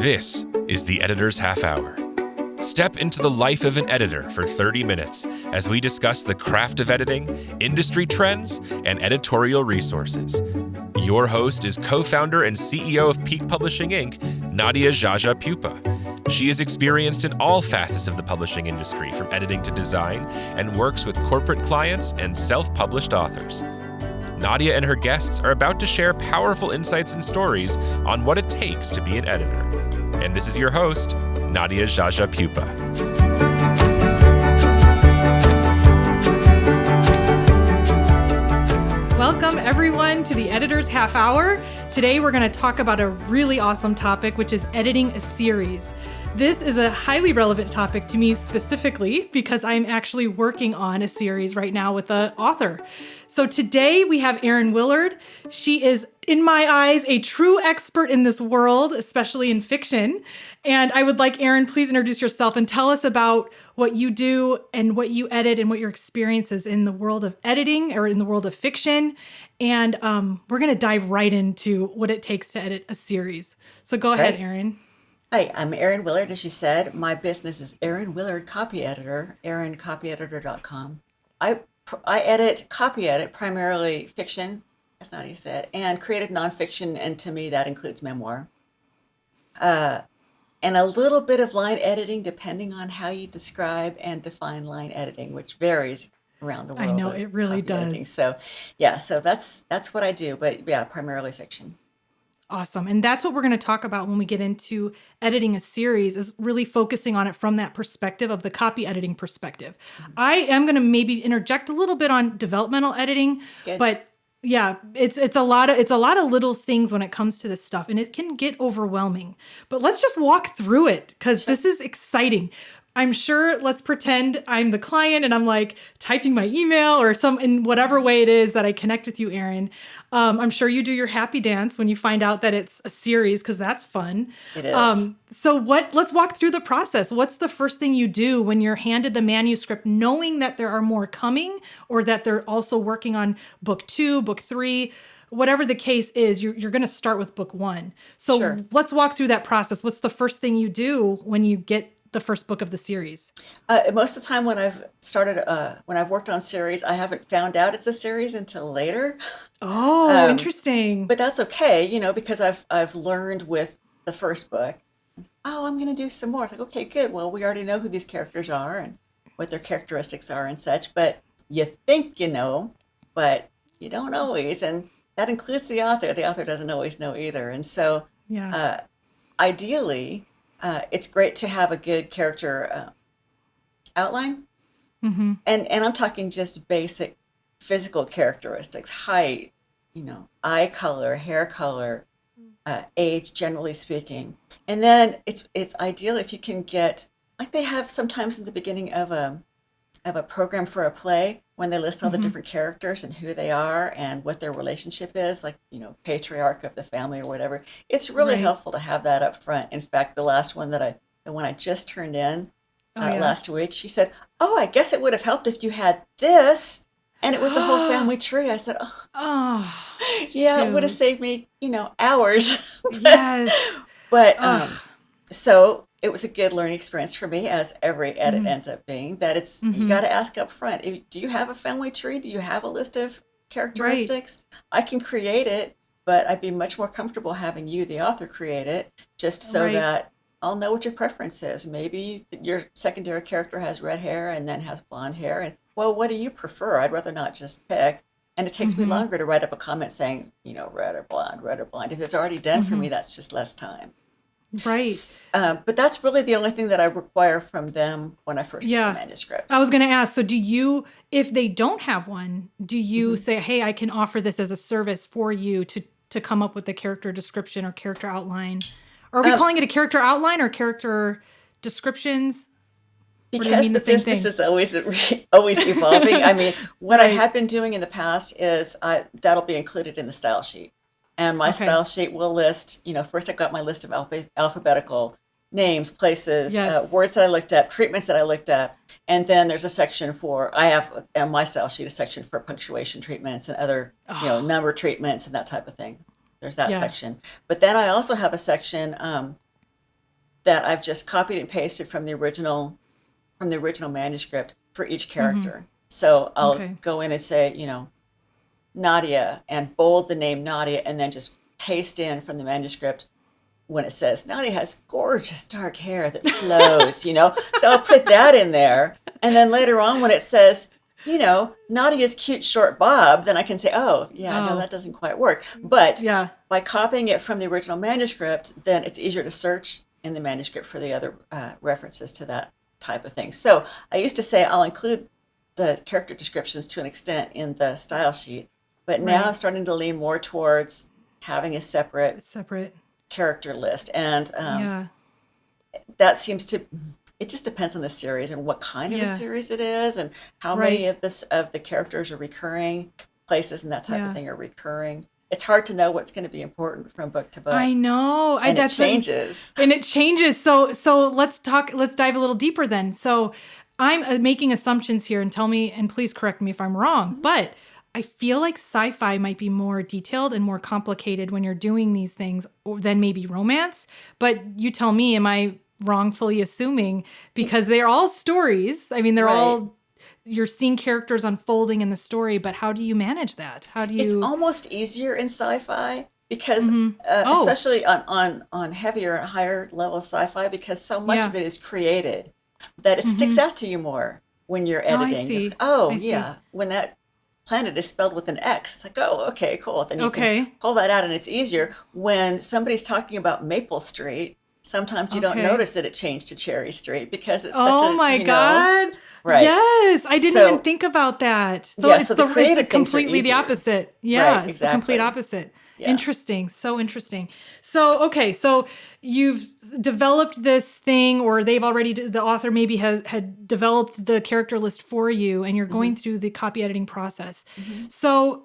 This is the Editor's Half Hour. Step into the life of an editor for 30 minutes as we discuss the craft of editing, industry trends, and editorial resources. Your host is co-founder and CEO of Peak Publishing Inc., Nadia Jaja Pupa. She is experienced in all facets of the publishing industry, from editing to design, and works with corporate clients and self-published authors. Nadia and her guests are about to share powerful insights and stories on what it takes to be an editor. And this is your host, Nadia Jaja Pupa. Welcome, everyone, to the Editor's Half Hour. Today, we're going to talk about a really awesome topic, which is editing a series. This is a highly relevant topic to me specifically because I'm actually working on a series right now with an author. So today we have Erin Willard. She is, in my eyes, a true expert in this world, especially in fiction. And I would like, Erin, please introduce yourself and tell us about what you do and what you edit and what your experience is in the world of editing or in the world of fiction. And we're going to dive right into what it takes to edit a series. So go ahead, Erin. Hi, I'm Erin Willard, as you said. My business is Erin Willard Copy Editor, erincopyeditor.com. I copy edit primarily fiction, as Nadia said, and creative nonfiction, and to me that includes memoir. And a little bit of line editing, depending on how you describe and define line editing, which varies around the world. I know, it really does. Editing. So that's what I do, but yeah, primarily fiction. Awesome. And that's what we're going to talk about when we get into editing a series, is really focusing on it from that perspective of the copy editing perspective. Mm-hmm. I am going to maybe interject a little bit on developmental editing, but yeah, it's a lot of little things when it comes to this stuff, and it can get overwhelming. But let's just walk through it because This is exciting. I'm sure, let's pretend I'm the client and I'm like typing my email or in whatever way it is that I connect with you, Erin. I'm sure you do your happy dance when you find out that it's a series, because that's fun. It is. Let's walk through the process. What's the first thing you do when you're handed the manuscript, knowing that there are more coming or that they're also working on book 2, book 3? Whatever the case is, you're going to start with book 1. So Sure. Let's walk through that process. What's the first thing you do when you get the first book of the series? Most of the time when I've worked on series, I haven't found out it's a series until later. Oh, interesting. But that's okay, because I've learned with the first book, I'm going to do some more. It's like, okay, good. Well, we already know who these characters are and what their characteristics are and such, but you think you know, but you don't always. And that includes the author. The author doesn't always know either. And so ideally, it's great to have a good character outline. Mm-hmm. And I'm talking just basic physical characteristics, height, eye color, hair color, age, generally speaking. And then it's ideal if you can get, like they have sometimes in the beginning of a program for a play, when they list all the different characters and who they are and what their relationship is, like, patriarch of the family or whatever. It's really helpful to have that up front. In fact, the one I just turned in last week, she said, I guess it would have helped if you had this. And it was the whole family tree. I said, it would have saved me, hours. Yes. But so it was a good learning experience for me, as every edit ends up being, that it's, you got to ask up front, do you have a family tree? Do you have a list of characteristics? Right. I can create it, but I'd be much more comfortable having you, the author, create it, just so that I'll know what your preference is. Maybe your secondary character has red hair and then has blonde hair. And, well, what do you prefer? I'd rather not just pick. And it takes me longer to write up a comment saying, red or blonde, red or blonde. If it's already done for me, that's just less time. Right. But that's really the only thing that I require from them when I first get the manuscript. I was going to ask, so do you, if they don't have one, do you say, hey, I can offer this as a service for you to come up with a character description or character outline? Are we calling it a character outline or character descriptions? Because the business is always evolving. I mean, what I have been doing in the past is that'll be included in the style sheet. And my style sheet will list, first I've got my list of alphabetical names, places, words that I looked at, treatments that I looked at. And then there's a section I have on my style sheet, a section for punctuation treatments and other, number treatments and that type of thing. There's that section. But then I also have a section that I've just copied and pasted from the original manuscript for each character. So I'll go in and say, Nadia, and bold the name Nadia, and then just paste in from the manuscript when it says Nadia has gorgeous dark hair that flows, So I'll put that in there. And then later on when it says, Nadia's cute short bob, then I can say, no, that doesn't quite work. But by copying it from the original manuscript, then it's easier to search in the manuscript for the other references to that type of thing. So I used to say I'll include the character descriptions to an extent in the style sheet, but now I'm starting to lean more towards having a separate character list. And that seems to, it just depends on the series and what kind of a series it is, and how many of the characters are recurring, places and that type of thing are recurring. It's hard to know what's going to be important from book to book. I know. And it changes. So let's dive a little deeper then. So I'm making assumptions here, and tell me, and please correct me if I'm wrong, but I feel like sci-fi might be more detailed and more complicated when you're doing these things than maybe romance. But you tell me, am I wrongfully assuming? Because they're all stories. I mean, they're all, you're seeing characters unfolding in the story, but how do you manage that? How do you? It's almost easier in sci-fi because, especially on heavier and higher level sci-fi, because so much of it is created that it sticks out to you more when you're editing. I see. When that planet is spelled with an X, it's like, okay, cool. Then you can pull that out, and it's easier. When somebody's talking about Maple Street, sometimes you don't notice that it changed to Cherry Street because it's such a, oh my God. Right. Yes, I didn't even think about that. So it's it's completely the opposite. Yeah, it's the complete opposite. Yeah. Interesting. So interesting. So, so you've developed this thing, or they've already, the author maybe had developed the character list for you, and you're going through the copy editing process. So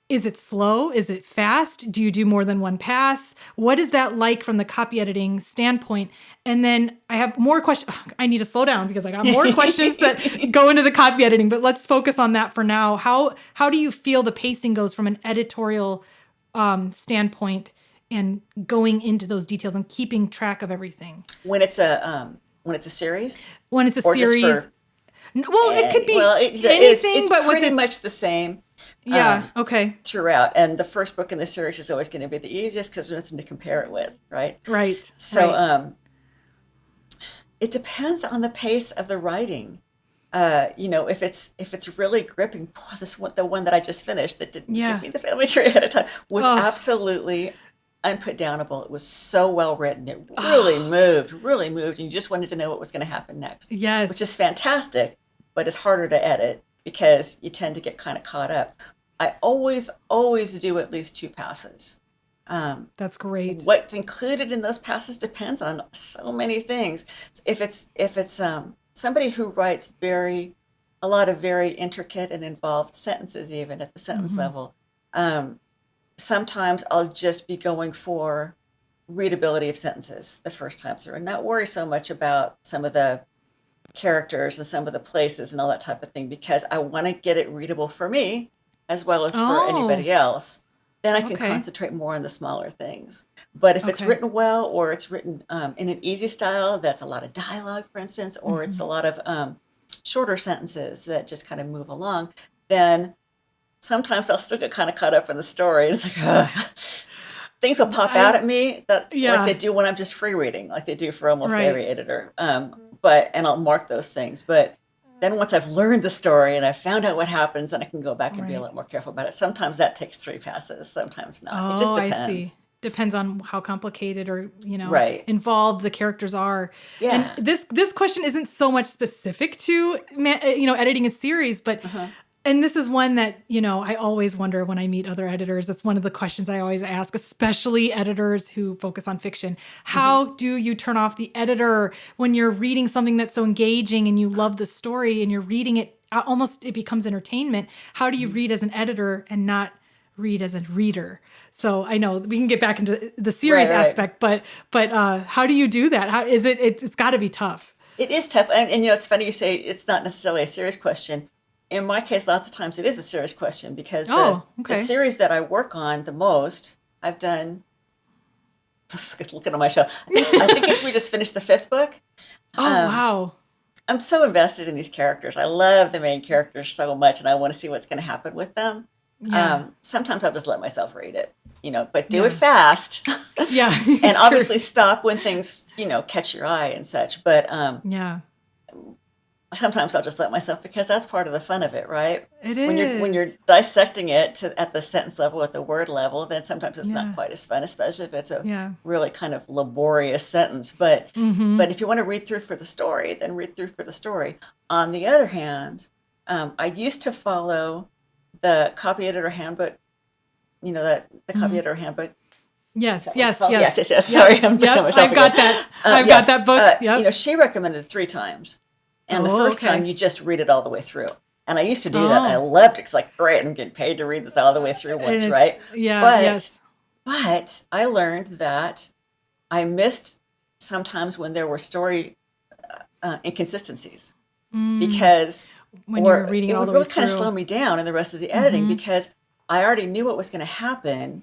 is it slow? Is it fast? Do you do more than one pass? What is that like from the copy editing standpoint? And then I have more questions. I need to slow down because I got more questions that go into the copy editing, but let's focus on that for now. How do you feel the pacing goes from an editorial standpoint and going into those details and keeping track of everything? When it's a series? When it's a series. It could be anything, it's but pretty much the same. Throughout. And the first book in the series is always going to be the easiest because there's nothing to compare it with, right? Right. So it depends on the pace of the writing. If it's really gripping, the one that I just finished that didn't give me the family tree ahead of time was absolutely unputdownable. It was so well written. It really moved, and you just wanted to know what was going to happen next. Yes. Which is fantastic, but it's harder to edit because you tend to get kind of caught up. I always do at least 2 passes. That's great. What's included in those passes depends on so many things. If it's somebody who writes a lot of very intricate and involved sentences, even at the sentence level, sometimes I'll just be going for readability of sentences the first time through and not worry so much about some of the characters and some of the places and all that type of thing, because I want to get it readable for me as well as for anybody else. Then I can concentrate more on the smaller things. But if it's written well, or it's written in an easy style, that's a lot of dialogue, for instance, or it's a lot of shorter sentences that just kind of move along, then sometimes I'll still get kind of caught up in the story. It's like, things will pop out at me like they do when I'm just free reading, like they do for almost every editor. And I'll mark those things. But then once I've learned the story and I've found out what happens, then I can go back and be a lot more careful about it. Sometimes that takes 3 passes, sometimes not. It just depends. I see. Depends on how complicated or, involved the characters are. Yeah. And this question isn't so much specific to, editing a series, but and this is one that, I always wonder when I meet other editors. It's one of the questions I always ask, especially editors who focus on fiction. How do you turn off the editor when you're reading something that's so engaging and you love the story and you're reading it, almost it becomes entertainment? How do you read as an editor and not read as a reader? So I know we can get back into the series aspect, but how do you do that? How is it? It's got to be tough. It is tough. And it's funny you say it's not necessarily a serious question. In my case, lots of times it is a serious question because the series that I work on the most, I've done looking on my shelf. I think if we just finished the 5th book. Oh, wow. I'm so invested in these characters. I love the main characters so much, and I want to see what's going to happen with them. Yeah. Sometimes I'll just let myself read it, but do Yeah. it fast. Yeah. And obviously stop when things, catch your eye and such. But Yeah. sometimes I'll just let myself, because that's part of the fun of it, right? It When you're is. dissecting it at the sentence level, at the word level, then sometimes it's Yeah. not quite as fun, especially if it's a Yeah. really kind of laborious sentence. But Mm-hmm. but if you want to read through for the story, then read through for the story. On the other hand, I used to follow the copy editor handbook. That the copy editor handbook. Yes. Is that what it's Yes. called? Yes. Yes. Sorry, I'm looking at myself I've got again. that. I've got that book. Yep. She recommended 3 times. And the first okay. time you just read it all the way through. And I used to do that. And I Oh. loved it. It's like, great, I'm getting paid to read this all the way through once, And right? Yeah. But, Yes. but I learned that I missed sometimes when there were story inconsistencies. Because When you're reading it all would the way really kind of through. slow me down in the rest of the editing, because I already knew what was going to happen.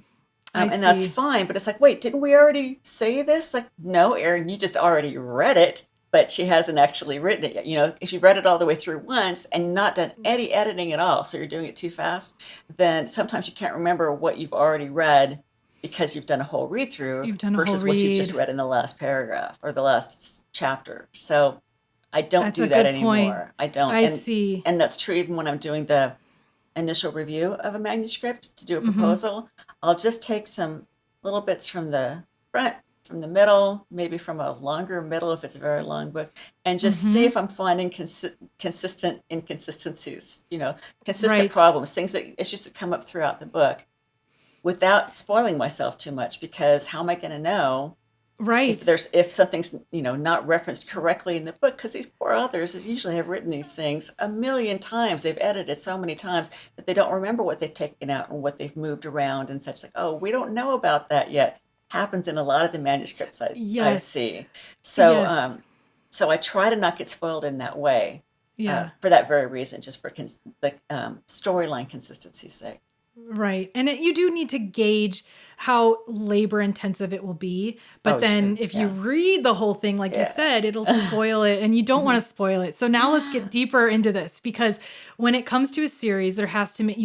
I And that's see. fine. But it's like, wait, didn't we already say this? Like, no, Erin, you just already read it, but she hasn't actually written it yet. If you've read it all the way through once and not done any editing at all, so you're doing it too fast, then sometimes you can't remember what you've already read because you've done a whole read through You've done a whole versus what you've just read. read in the last paragraph or the last chapter. So I don't That's do a that good point. anymore. I don't. I see. And that's true even when I'm doing the initial review of a manuscript to do a proposal. I'll just take some little bits from the front, from the middle, maybe from a longer middle if it's a very long book, and just see if I'm finding consistent inconsistencies, consistent Right. problems, issues that come up throughout the book, without spoiling myself too much, because how am I going to know Right. if something's not referenced correctly in the book? Because these poor authors usually have written these things a million times. They've edited so many times that they don't remember what they've taken out and what they've moved around and such. Like, oh, we don't know about that yet. Happens in a lot of the manuscripts I Yes. see. So Yes. so I try to not get spoiled in that way. Yeah. For that very reason, just for the storyline consistency's sake. Right. And you do need to gauge how labor intensive it will be. But Oh, then sure. if you read the whole thing, like you Yeah. said, it'll spoil it and you don't want to spoil it. So now let's get deeper into this, because when it comes to a series, you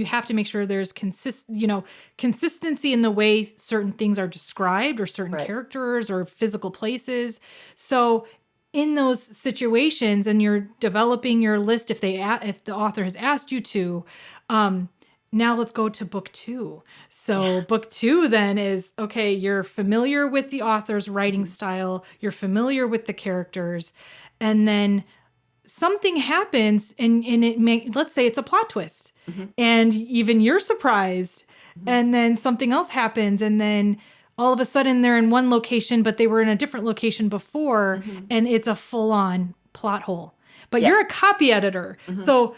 have to make sure there's consistency in the way certain things are described or certain Right. characters or physical places. So in those situations, and you're developing your list, if the author has asked you to, now let's go to book 2. So book 2 then is, okay, you're familiar with the author's writing style, you're familiar with the characters, and then something happens and let's say it's a plot twist, and even you're surprised, and then something else happens, and then all of a sudden they're in one location, but they were in a different location before, and it's a full-on plot hole. But you're a copy editor. So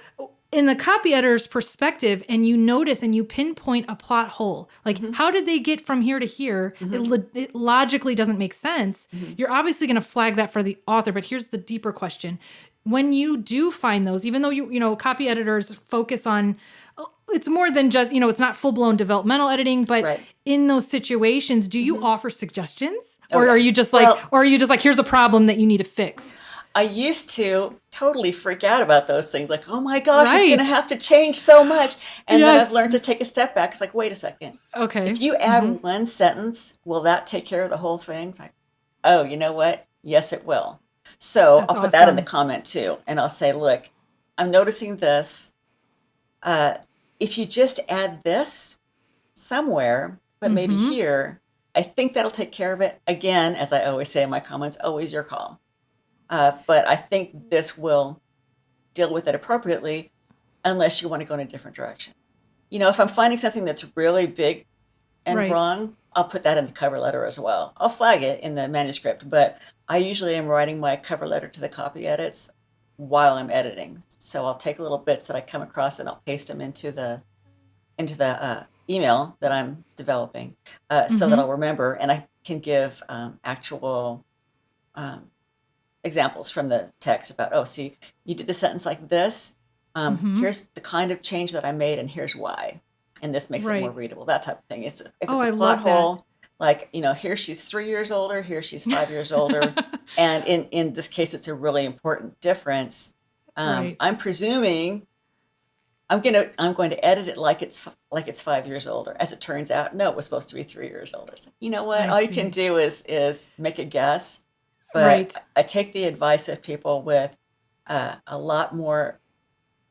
in the copy editor's perspective, and you notice and you pinpoint a plot hole, like how did they get from here to here? It logically doesn't make sense. You're obviously going to flag that for the author, but here's the deeper question. When you do find those, even though copy editors focus on, it's more than just, it's not full-blown developmental editing, but Right. in those situations, do you offer suggestions? Oh, Or yeah. are you just like, here's a problem that you need to fix? I used to totally freak out about those things. Like, oh my gosh, it's Right. going to have to change so much. And then Yes. I've learned to take a step back. It's like, wait a second. Okay. If you add one sentence, will that take care of the whole thing? It's like, oh, you know what? Yes, it will. So That's I'll put that in the awesome. comment too. And I'll say, look, I'm noticing this. If you just add this somewhere, but maybe here, I think that'll take care of it. Again, as I always say in my comments, always your call. But I think this will deal with it appropriately, unless you want to go in a different direction. If I'm finding something that's really big and Right. wrong, I'll put that in the cover letter as well. I'll flag it in the manuscript, but I usually am writing my cover letter to the copy edits while I'm editing. So I'll take little bits that I come across and I'll paste them into the email that I'm developing, so that I'll remember, and I can give actual examples from the text about, oh, see, you did the sentence like this. Here's the kind of change that I made, and here's why. And this makes it more Right. readable, that type of thing. If it's Oh, a I plot love that. hole, Like, here she's 3 years older, here she's 5 years older. And in this case, it's a really important difference. Right. I'm presuming I'm going to edit it like it's 5 years older. As it turns out, no, it was supposed to be 3 years older. So, you know what? I All you see. can do is make a guess. But Right. I take the advice of people with a lot more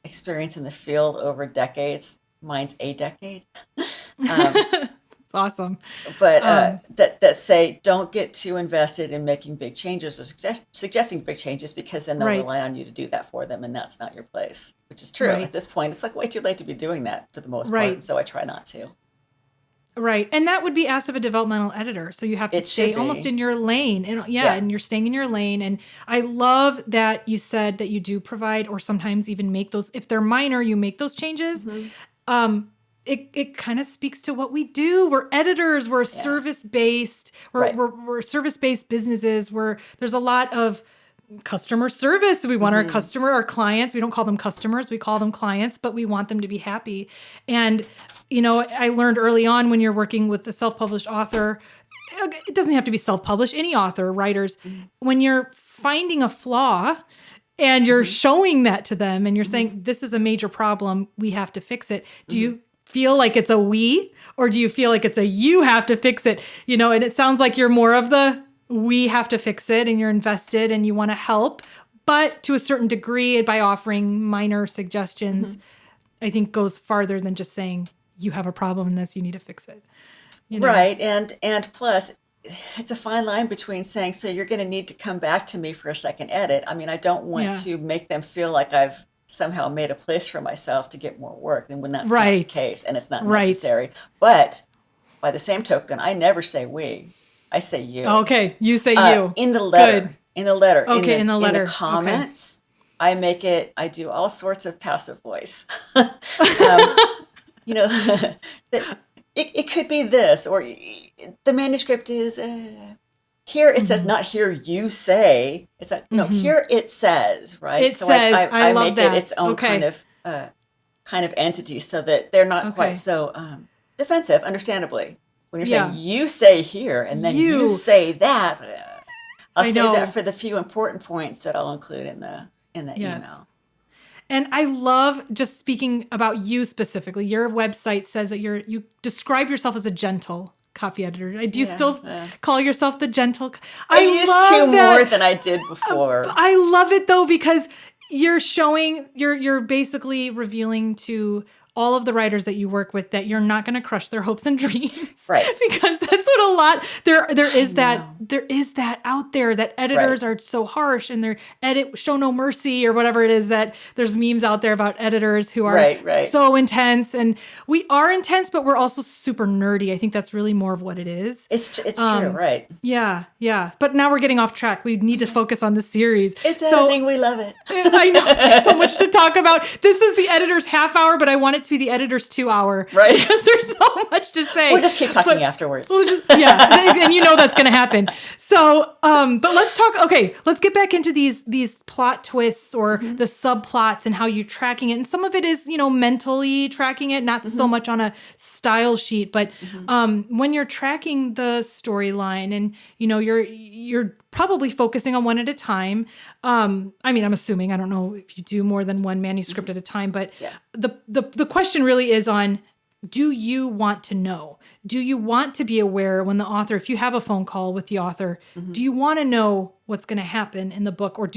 experience in the field over decades. Mine's a decade. It's awesome. But Um, that say don't get too invested in making big changes or suggesting big changes, because then they'll Right. rely on you to do that for them, and that's not your place, which is true. Right. At this point, it's like way too late to be doing that for the most part, Right. and so I try not to. Right. And that would be asked of a developmental editor. So you have to It stay should be. almost in your lane. And Yeah. and you're staying in your lane. And I love that you said that you do provide, or sometimes even make those, if they're minor, you make those changes. It kind of speaks to what we do. We're editors. We're service-based. Right. We're service-based businesses where there's a lot of customer service. We want our clients. We don't call them customers. We call them clients, but we want them to be happy. And, I learned early on when you're working with a self-published author, it doesn't have to be self-published, any author, writers, when you're finding a flaw and you're showing that to them and you're saying, this is a major problem, we have to fix it. Do you feel like it's a we, or do you feel like it's a you have to fix it? And it sounds like you're more of the we have to fix it, and you're invested and you want to help, but to a certain degree, by offering minor suggestions, I think goes farther than just saying you have a problem in this, you need to fix it. Right. And plus, it's a fine line between saying, so you're going to need to come back to me for a second edit. I mean, I don't want to make them feel like I've somehow made a place for myself to get more work, and when that's not the case, and it's not necessary. But by the same token, I never say we. I say you. Okay, you say you. In the letter. Good. In the letter. Okay, in the letter. In the comments, I do all sorts of passive voice. It could be this, or the manuscript is here. It says, not here you say. It's like, no, here it says, right? It says. I love make that. it its own kind of entity, so that they're not quite so defensive. Understandably, when you're saying you say here and then you say that, I'll say that for the few important points that I'll include in the email. And I love, just speaking about you specifically, your website says that you describe yourself as a gentle copy editor. Do you still call yourself the gentle? I used to more than I did before. I love it though, because you're showing, you're basically revealing to all of the writers that you work with that you're not going to crush their hopes and dreams. Right. Because that's what a lot, there is that out there, that editors are so harsh and show no mercy, or whatever it is, that there's memes out there about editors who are so intense. And we are intense, but we're also super nerdy. I think that's really more of what it is. It's true, right? Yeah. But now we're getting off track. We need to focus on the series. It's editing. We love it. I know. There's so much to talk about. This is the editor's half hour, but I want it to be the editor's 2 hour. Right. Because there's so much to say. We'll just keep talking afterwards. And you know that's going to happen. So, but let's talk. Okay, let's get back into these plot twists, or the subplots, and how you're tracking it. And some of it is, mentally tracking it, not so much on a style sheet, but when you're tracking the storyline, and you're probably focusing on one at a time. I'm assuming, I don't know if you do more than one manuscript at a time, but the question really is on, do you want to know? Do you want to be aware when the author, if you have a phone call with the author, do you want to know what's going to happen in the book? Or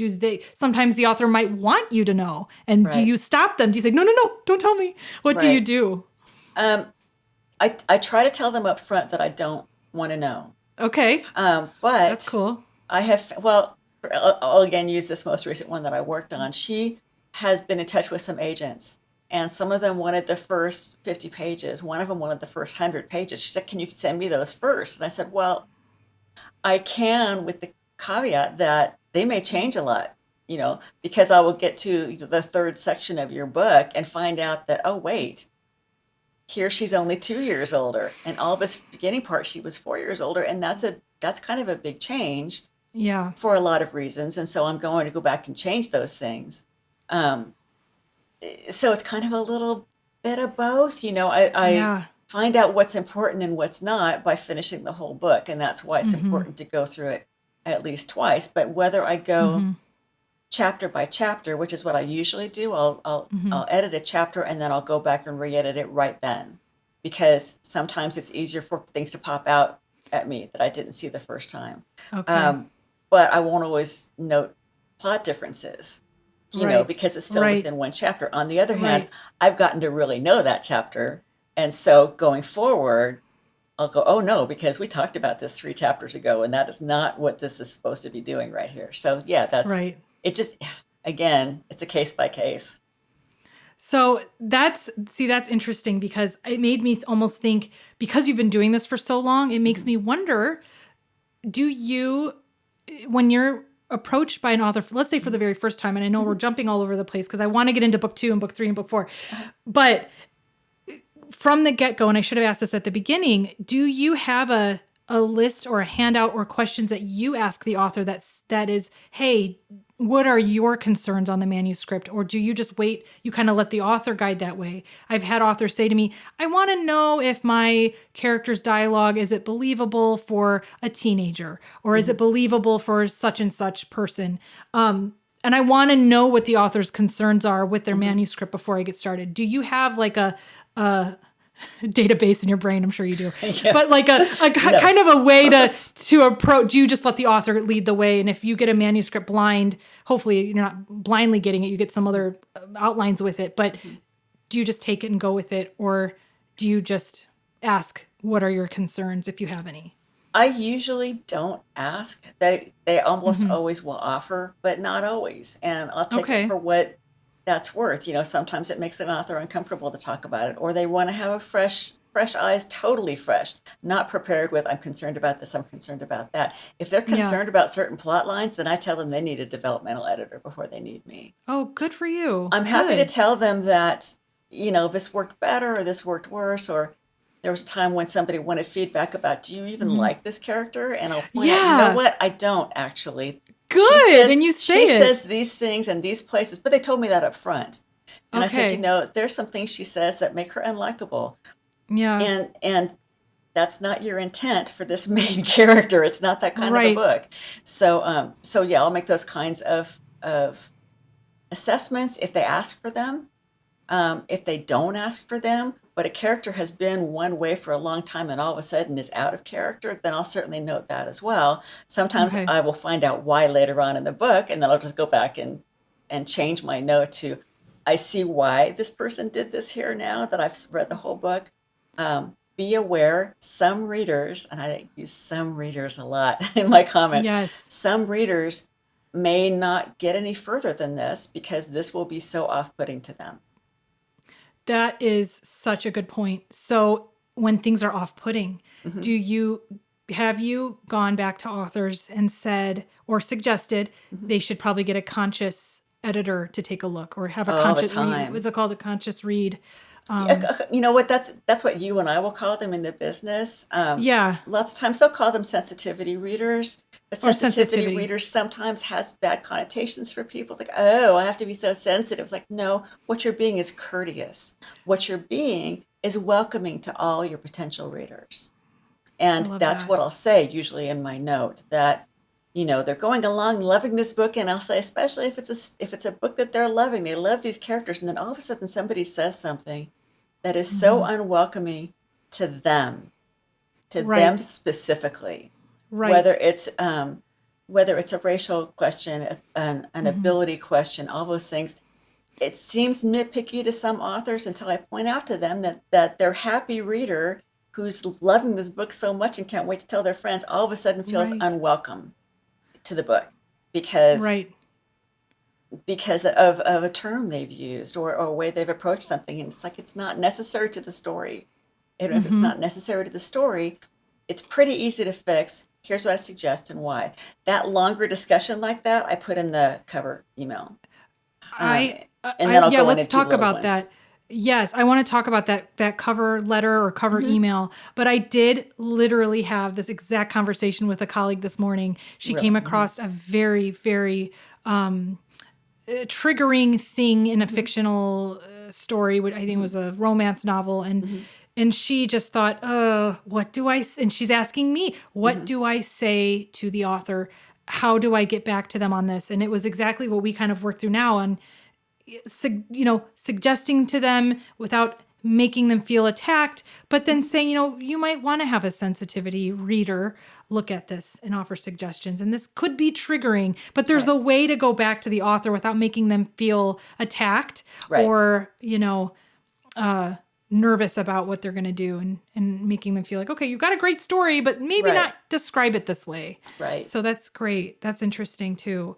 sometimes the author might want you to know. And do you stop them? Do you say, no, don't tell me? What do you do? I try to tell them up front that I don't want to know. Okay. But that's cool. I'll again use this most recent one that I worked on. She has been in touch with some agents, and some of them wanted the first 50 pages. One of them wanted the first 100 pages. She said, can you send me those first? And I said, well, I can, with the caveat that they may change a lot, because I will get to the third section of your book and find out that, oh, wait, here she's only 2 years older. And all this beginning part, she was 4 years older. And that's kind of a big change. Yeah. For a lot of reasons. And so I'm going to go back and change those things. So it's kind of a little bit of both. I find out what's important and what's not by finishing the whole book. And that's why it's important to go through it at least twice. But whether I go chapter by chapter, which is what I usually do, I'll edit a chapter and then I'll go back and re-edit it right then, because sometimes it's easier for things to pop out at me that I didn't see the first time. Okay. But I won't always note plot differences, because it's still within one chapter. On the other hand, I've gotten to really know that chapter. And so going forward, I'll go, oh no, because we talked about this 3 chapters ago, and that is not what this is supposed to be doing right here. So yeah, that's it. Just, again, it's a case by case. So that's interesting, because it made me almost think, because you've been doing this for so long, it makes me wonder, do you, when you're approached by an author, let's say for the very first time, and I know we're jumping all over the place because I want to get into book 2 and book 3 and book 4, but from the get-go, and I should have asked this at the beginning, do you have a list or a handout or questions that you ask the author that is, hey, what are your concerns on the manuscript? Or do you just wait, you kind of let the author guide that way? I've had authors say to me, I want to know if my character's dialogue, is it believable for a teenager? Or is it believable for such and such person? And I want to know what the author's concerns are with their manuscript before I get started. Do you have like a database in your brain? I'm sure you do, but like a kind of a way to approach. Do you just let the author lead the way? And if you get a manuscript blind, hopefully you're not blindly getting it, you get some other outlines with it, but do you just take it and go with it? Or do you just ask, what are your concerns, if you have any? I usually don't ask. They almost always will offer, but not always. And I'll take it for what that's worth. Sometimes it makes an author uncomfortable to talk about it, or they want to have a fresh eyes, totally fresh, not prepared with, I'm concerned about this, I'm concerned about that. If they're concerned about certain plot lines, then I tell them they need a developmental editor before they need me. Oh, good for you. I'm happy to tell them that, this worked better or this worked worse, or there was a time when somebody wanted feedback about, do you even like this character? And I'll point out, you know what? I don't actually. Good, and you say she says these things and these places, but they told me that up front. And I said, there's some things she says that make her unlikable. Yeah. And that's not your intent for this main character. It's not that kind of a book. So yeah, I'll make those kinds of assessments if they ask for them. If they don't ask for them, but a character has been one way for a long time and all of a sudden is out of character, then I'll certainly note that as well. Sometimes I will find out why later on in the book, and then I'll just go back and change my note to, I see why this person did this here now that I've read the whole book. Be aware, some readers, and I use some readers a lot in my comments, some readers may not get any further than this because this will be so off-putting to them. That is such a good point. So when things are off-putting, have you gone back to authors and said or suggested they should probably get a conscious editor to take a look, or have a conscious read? What's it called? A conscious read. You know what? That's what you and I will call them in the business. Lots of times they'll call them sensitivity readers. But sensitivity readers sometimes has bad connotations for people. It's like, oh, I have to be so sensitive. It's like, no, what you're being is courteous. What you're being is welcoming to all your potential readers. And that's what I'll say usually in my note, that, they're going along loving this book. And I'll say, especially if it's a book that they're loving, they love these characters. And then all of a sudden somebody says something that is so unwelcoming to them specifically. Right. Whether it's a racial question, an ability question, all those things. It seems nitpicky to some authors until I point out to them that their happy reader who's loving this book so much and can't wait to tell their friends, all of a sudden feels unwelcome to the book because of a term they've used or a way they've approached something. And it's like, it's not necessary to the story. And if it's not necessary to the story, it's pretty easy to fix. Here's what I suggest and why. That longer discussion like that, I put in the cover email. And then I'll go in and talk about that. Yes, I want to talk about that cover letter or cover email. But I did literally have this exact conversation with a colleague this morning. She came across a very, very triggering thing in a fictional story, which I think was a romance novel. And And she just thought, what do and she's asking me, what do I say to the author? How do I get back to them on this? And it was exactly what we kind of work through now on, suggesting to them without making them feel attacked, but then saying, you might want to have a sensitivity reader look at this and offer suggestions. And this could be triggering, but there's a way to go back to the author without making them feel attacked or, nervous about what they're going to do and making them feel like, okay, you've got a great story, but maybe not describe it this way. Right. So that's great. That's interesting too.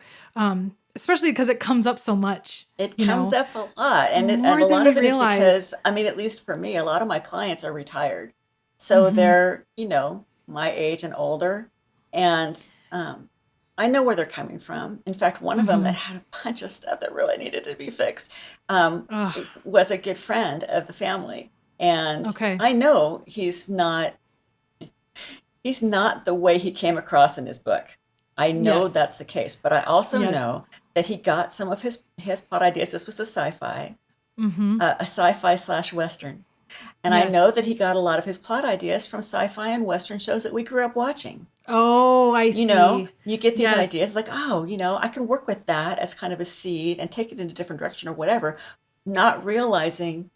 Especially because it comes up so much. It comes up a lot. And a lot of it is because, at least for me, a lot of my clients are retired. So they're, my age and older. And I know where they're coming from. In fact, one of them that had a bunch of stuff that really needed to be fixed was a good friend of the family. And I know he's not the way he came across in his book. I know that's the case, but I also know that he got some of his plot ideas. This was a sci-fi, a sci-fi / Western. And I know that he got a lot of his plot ideas from sci-fi and Western shows that we grew up watching. Oh, I see. You get these ideas like, I can work with that as kind of a seed and take it in a different direction or whatever, not realizing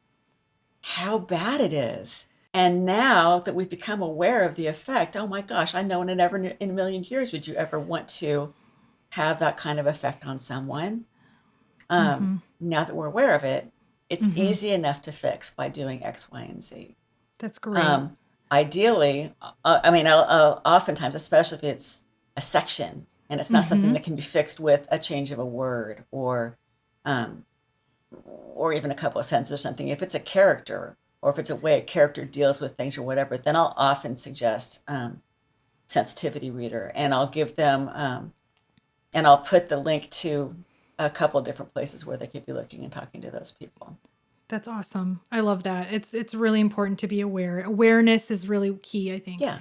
how bad it is. And now that we've become aware of the effect, oh my gosh, I know in a million years would you ever want to have that kind of effect on someone. Now that we're aware of it, it's easy enough to fix by doing X, Y, and Z. That's great. Ideally, I'll oftentimes, especially if it's a section and it's not something that can be fixed with a change of a word or even a couple of sentences or something. If it's a character or if it's a way a character deals with things or whatever, then I'll often suggest sensitivity reader, and I'll give them and I'll put the link to a couple different places where they could be looking and talking to those people. That's awesome. I love that. It's really important to be aware. Awareness is really key, I think. Yeah.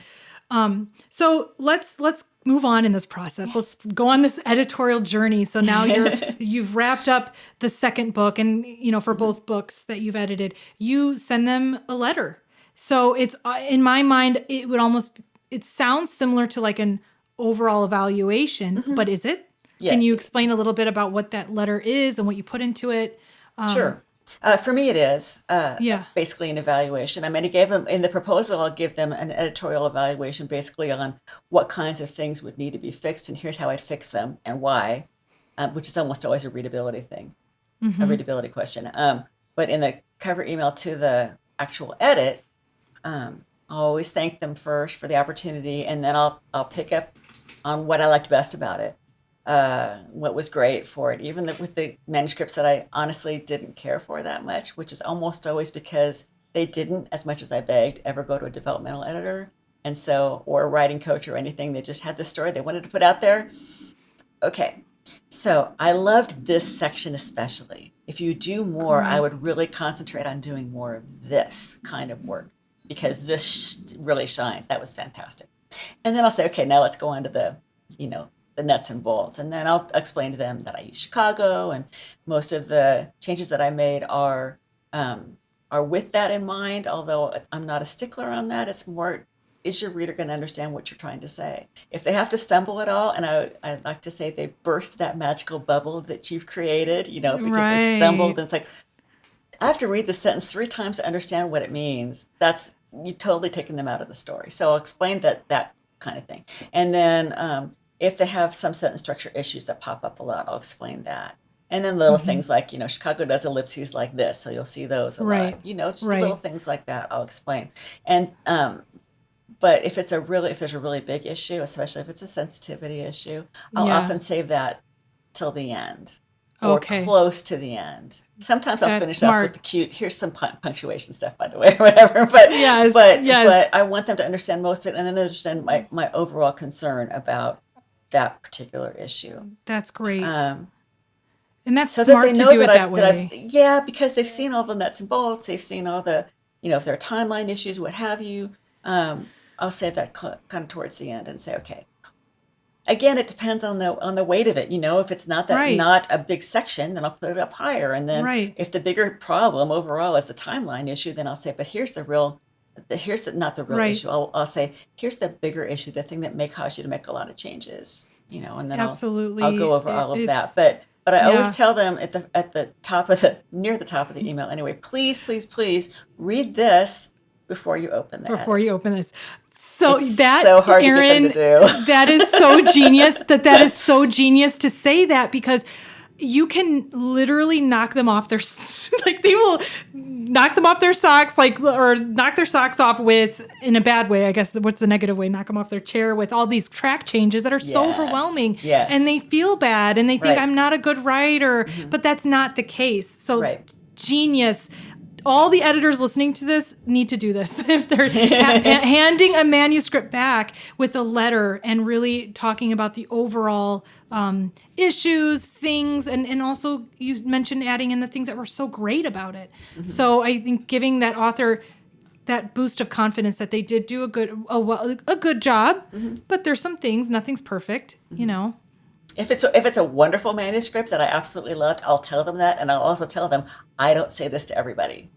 So let's move on in this process. Yes. Let's go on this editorial journey. So now you've wrapped up the second book, and for both books that you've edited, you send them a letter. So it's in my mind, it sounds similar to like an overall evaluation, but is it? Yeah. Can you explain a little bit about what that letter is and what you put into it? Sure. For me, it is basically an evaluation. I gave them in the proposal, I'll give them an editorial evaluation basically on what kinds of things would need to be fixed, and here's how I'd fix them and why, which is almost always a readability thing, a readability question. But in the cover email to the actual edit, I'll always thank them first for the opportunity, and then I'll pick up on what I liked best about it. What was great for it, even with the manuscripts that I honestly didn't care for that much, which is almost always because they didn't, as much as I begged, ever go to a developmental editor, and so, or a writing coach or anything. They just had the story they wanted to put out there. Okay, so I loved this section especially. If you do more, I would really concentrate on doing more of this kind of work, because this really shines. That was fantastic. And then I'll say, okay, now let's go on to the nuts and bolts. And then I'll explain to them that I use Chicago, and most of the changes that I made are with that in mind, although I'm not a stickler on that. It's more, is your reader going to understand what you're trying to say? If they have to stumble at all, and I like to say they burst that magical bubble that you've created, because they stumbled, and it's like, I have to read the sentence 3 times to understand what it means. You've totally taken them out of the story. So I'll explain that kind of thing. And then if they have some sentence structure issues that pop up a lot, I'll explain that. And then little things like, Chicago does ellipses like this, so you'll see those a lot. Just little things like that I'll explain. And but if there's a really big issue, especially if it's a sensitivity issue, I'll often save that till the end. Or close to the end. Sometimes I'll finish up with the cute, here's some punctuation stuff, by the way, or whatever. But but I want them to understand most of it, and then understand my overall concern about that particular issue. That's great. And that's so smart that they know to do that way. Because they've seen all the nuts and bolts. They've seen all the, if there are timeline issues, what have you. I'll save that kind of towards the end and say, okay. Again, it depends on the weight of it. If it's not a big section, then I'll put it up higher. And then if the bigger problem overall is the timeline issue, then I'll say, but here's the real here's the not the real Right. issue. I'll say, here's the bigger issue, the thing that may cause you to make a lot of changes, and then Absolutely. I'll go over all of that. It's But I always yeah. tell them at the top of near the top of the email anyway, please, please, please read this before you open the Before edit. you open this. So It's that, so hard Erin, to get them to do. that is so genius. That is so genius to say that, because you can literally knock them off their like they will knock them off their socks, like, or knock their socks off with, in a bad way, I guess. What's the negative way? Knock them off their chair with all these track changes that are so Yes. overwhelming. Yes. And they feel bad and they think Right. I'm not a good writer, but that's not the case. So Right. genius. All the editors listening to this need to do this. If they're handing a manuscript back with a letter and really talking about the overall issues, things, and also you mentioned adding in the things that were so great about it. So I think giving that author that boost of confidence that they did do a good job, but there's some things, nothing's perfect, If it's a wonderful manuscript that I absolutely loved, I'll tell them that, and I'll also tell them I don't say this to everybody,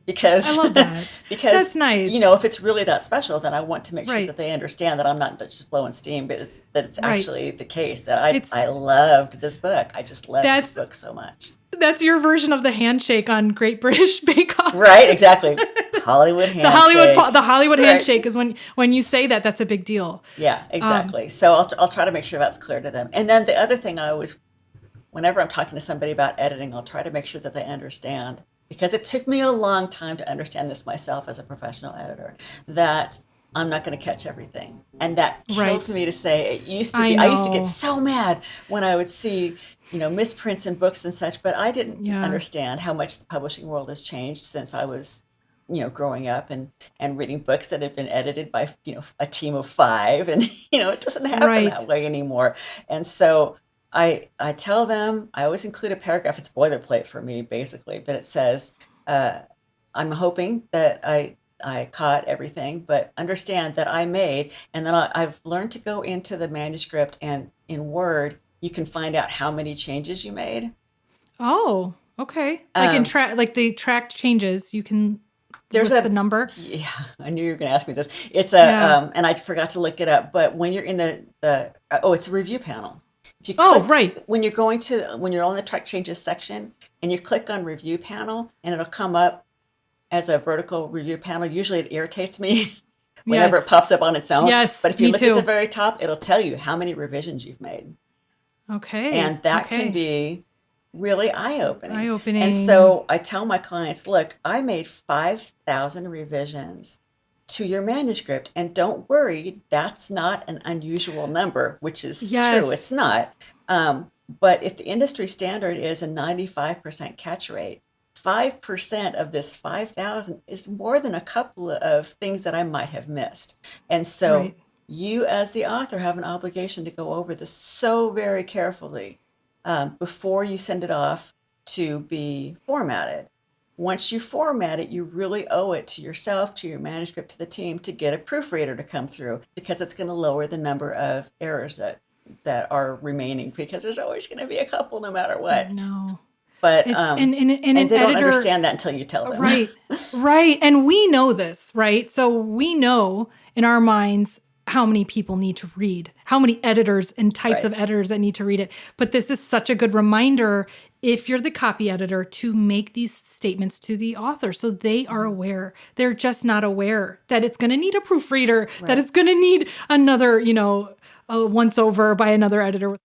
because I love that. because That's nice. if it's really that special, then I want to make sure Right. that they understand that I'm not just blowing steam, but it's Right. actually the case that It's- I loved this book. I just loved That's- this book so much. That's your version of the handshake on Great British Bake Off. Right? Exactly. Hollywood handshake. The Hollywood Right. handshake is when you say that, that's a big deal. Yeah, exactly. So I'll try to make sure that's clear to them. And then the other thing whenever I'm talking to somebody about editing, I'll try to make sure that they understand, because it took me a long time to understand this myself as a professional editor, that I'm not going to catch everything. And that kills Right. me to say. It used to I be, I used to know. get so mad when I would see, misprints in books and such, but I didn't Yeah. understand how much the publishing world has changed since I was growing up and reading books that had been edited by, a team of 5, and, it doesn't happen Right. that way anymore. And so I tell them, I always include a paragraph. It's boilerplate for me, basically, but it says, I'm hoping that I caught everything, but understand that I made, and then I've learned to go into the manuscript, and in Word, you can find out how many changes you made. Oh, okay. Like the tracked changes, you can. There's what's the number. Yeah, I knew you were going to ask me this. It's Yeah. and I forgot to look it up, but when you're in it's a review panel. If you Oh, click, right. When you're on the track changes section and you click on review panel, and it'll come up as a vertical review panel. Usually it irritates me whenever Yes. it pops up on its own. Yes, But if you me look too. at the very top, it'll tell you how many revisions you've made. Okay. And that okay. can be really eye-opening. Eye-opening. And so I tell my clients, look, I made 5,000 revisions to your manuscript, and don't worry, that's not an unusual number, which is Yes. true. It's not. But if the industry standard is a 95% catch rate, 5% of this 5,000 is more than a couple of things that I might have missed. And so Right. you as the author have an obligation to go over this so very carefully before you send it off to be formatted. Once you format it, you really owe it to yourself, to your manuscript, to the team, to get a proofreader to come through, because it's going to lower the number of errors that are remaining, because there's always going to be a couple no matter what. No. But It's, and an they don't editor, understand that until you tell them. Right. Right. And we know this, right? So we know in our minds how many people need to read, how many editors and types of Right. editors that need to read it. But this is such a good reminder, if you're the copy editor, to make these statements to the author so they are aware. They're just not aware that it's going to need a proofreader, that it's going to need another, a once over by another editor.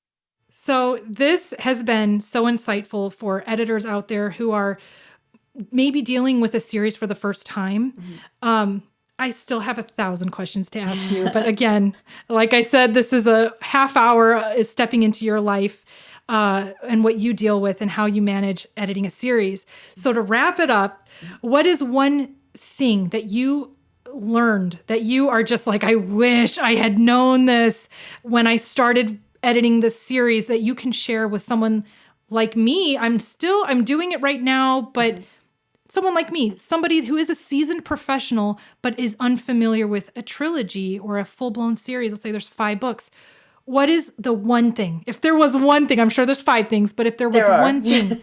So this has been so insightful for editors out there who are maybe dealing with a series for the first time. I still have 1,000 questions to ask you. But again, like I said, this is a half hour is stepping into your life and what you deal with and how you manage editing a series. So to wrap it up, what is one thing that you learned that you are just like, I wish I had known this when I started editing this series, that you can share with someone like me? I'm doing it right now, but someone like me, somebody who is a seasoned professional, but is unfamiliar with a trilogy or a full-blown series. Let's say there's 5 books. What is the one thing? If there was one thing, I'm sure there's 5 things, but if there was one thing, one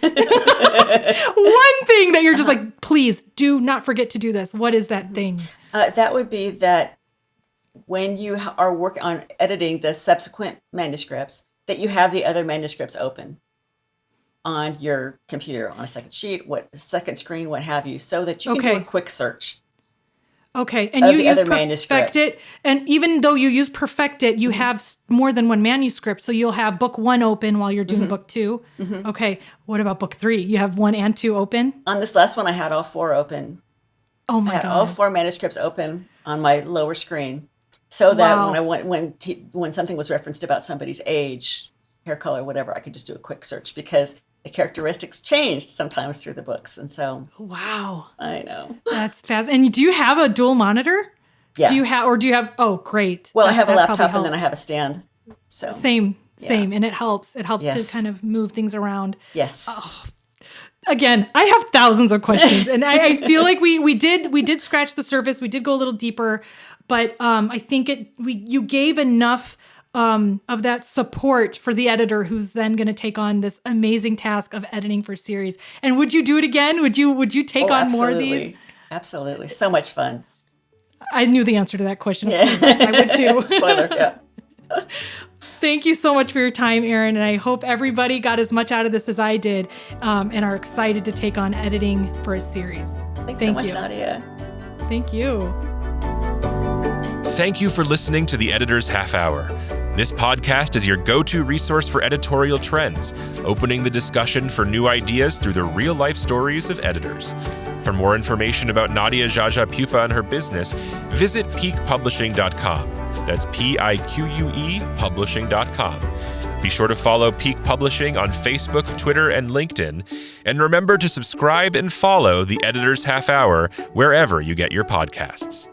thing that you're just like, please do not forget to do this. What is that thing? That would be that when you are working on editing the subsequent manuscripts, that you have the other manuscripts open on your computer on a second sheet, second screen, what have you, so that you can do a quick search. Okay, and you use Perfectit, and even though you use Perfectit, you have more than one manuscript, so you'll have book 1 open while you're doing book 2. Okay, what about book 3? You have 1 and 2 open? On this last one, I had all 4 open. Oh my God! I had all 4 manuscripts open on my lower screen, so that when something was referenced about somebody's age, hair color, whatever, I could just do a quick search because the characteristics changed sometimes through the books. And so, wow, I know. That's fast. And do you have a dual monitor? Yeah. Do you have, oh, great. Well, I have a laptop and then I have a stand. So Same. And it helps. It helps to kind of move things around. Yes. Oh. Again, I have thousands of questions, and I feel like we did scratch the surface. We did go a little deeper, but I think you gave enough of that support for the editor who's then going to take on this amazing task of editing for series. And would you do it again? Would you take on more of these? Absolutely. So much fun. I knew the answer to that question. Of course. I would too. Spoiler, yeah. Thank you so much for your time, Erin. And I hope everybody got as much out of this as I did and are excited to take on editing for a series. Thanks so much, Nadia. Thank you. Thank you for listening to the Editor's Half Hour. This podcast is your go-to resource for editorial trends, opening the discussion for new ideas through the real-life stories of editors. For more information about Nadia Jaja Pupa and her business, visit peakpublishing.com. That's PIQUE publishing.com. Be sure to follow Peak Publishing on Facebook, Twitter, and LinkedIn. And remember to subscribe and follow the Editor's Half Hour wherever you get your podcasts.